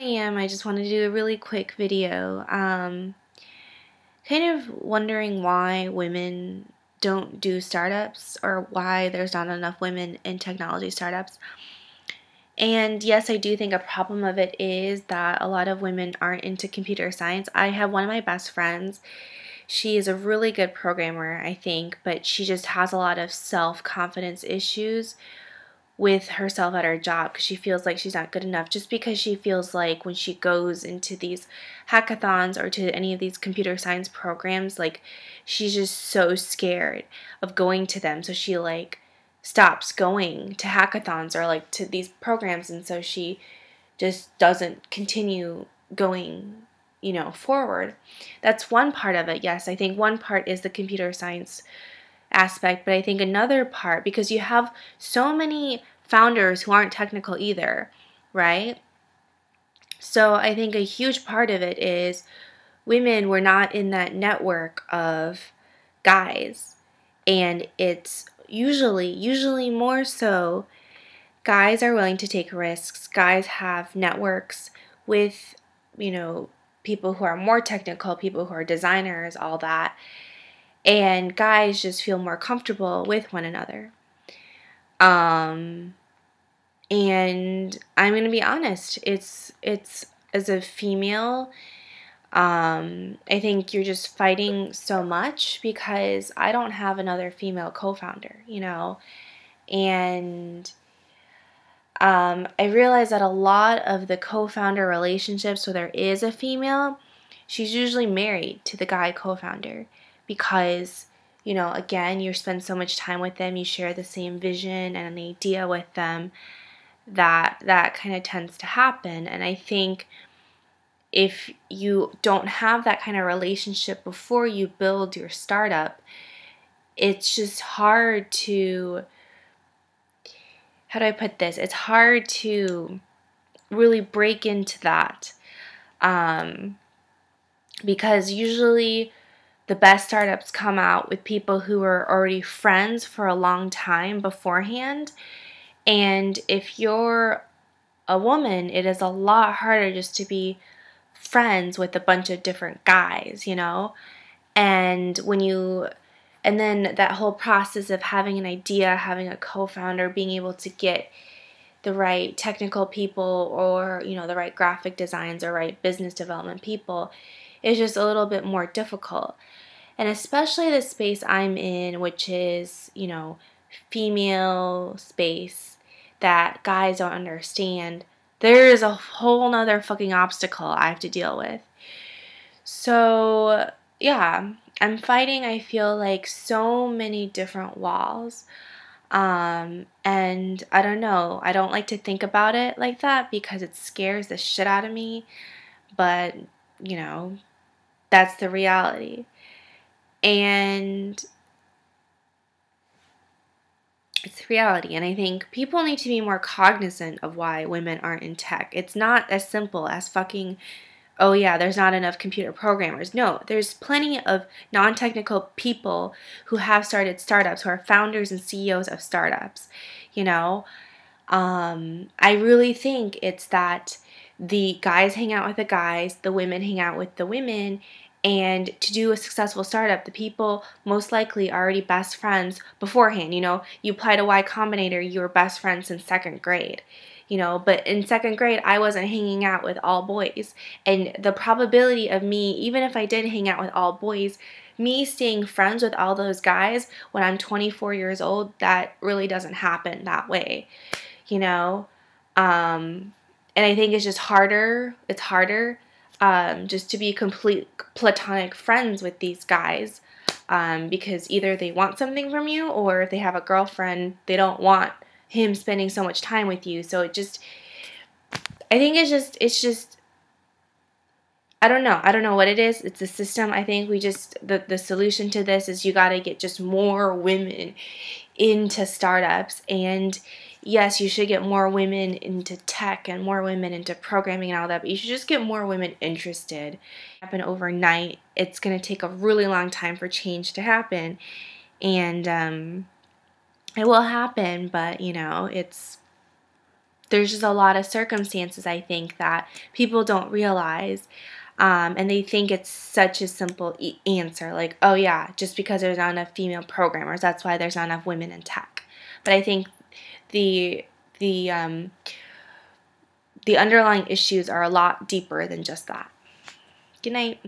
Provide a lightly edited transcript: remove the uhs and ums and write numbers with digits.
I just wanted to do a really quick video. Kind of wondering why women don't do startups or why there's not enough women in technology startups. And yes, I do think a problem of it is that a lot of women aren't into computer science. I have one of my best friends. She is a really good programmer, I think, but she just has a lot of self-confidence issues with herself at her job because she feels like she's not good enough, just because she feels like when she goes into these hackathons or to any of these computer science programs, like she's just so scared of going to them, so she like stops going to hackathons or like to these programs, and so she just doesn't continue going, forward. That's one part of it. Yes, I think one part is the computer science aspect, but I think another part, because you have so many founders who aren't technical either, right? So I think a huge part of it is women were not in that network of guys, and it's usually more so guys are willing to take risks. Guys have networks with, people who are more technical, people who are designers, all that. And guys just feel more comfortable with one another. And I'm gonna be honest, it's as a female, I think you're just fighting so much because I don't have another female co-founder, and I realize that a lot of the co-founder relationships where there is a female, she's usually married to the guy co-founder because, again, you spend so much time with them, you share the same vision and an idea with them, that kind of tends to happen. And I think if you don't have that kind of relationship before you build your startup, it's just hard to, how do I put this? It's hard to really break into that, because usually the best startups come out with people who are already friends for a long time beforehand. And if you're a woman, it is a lot harder just to be friends with a bunch of different guys, And and then that whole process of having an idea, having a co-founder, being able to get the right technical people or, the right graphic designs or right business development people is just a little bit more difficult. And especially the space I'm in, which is, female space that guys don't understand, there is a whole nother fucking obstacle I have to deal with. So, yeah, I'm fighting, I feel like, so many different walls. And I don't know, I don't like to think about it like that because it scares the shit out of me, but, that's the reality. And it's reality, and I think people need to be more cognizant of why women aren't in tech. It's not as simple as fucking, oh yeah, there's not enough computer programmers. No, there's plenty of non-technical people who have started startups, who are founders and CEOs of startups, I really think it's that the guys hang out with the guys, the women hang out with the women, and to do a successful startup, the people most likely are already best friends beforehand. You apply to Y Combinator, you were best friends since second grade. But in second grade, I wasn't hanging out with all boys. And the probability of me, even if I did hang out with all boys, me staying friends with all those guys when I'm 24 years old, that really doesn't happen that way. And I think it's just harder. It's harder just to be complete platonic friends with these guys, because either they want something from you, or if they have a girlfriend, they don't want him spending so much time with you. So I think it's just, I don't know what it is. It's a system. I think the solution to this is you got to get just more women into startups. And yes, you should get more women into tech and more women into programming and all that, but you should just get more women interested. Happen overnight. It's going to take a really long time for change to happen. And it will happen, but there's just a lot of circumstances, I think, that people don't realize. And they think it's such a simple answer, like, oh yeah, just because there's not enough female programmers, that's why there's not enough women in tech. But I think the underlying issues are a lot deeper than just that. Good night.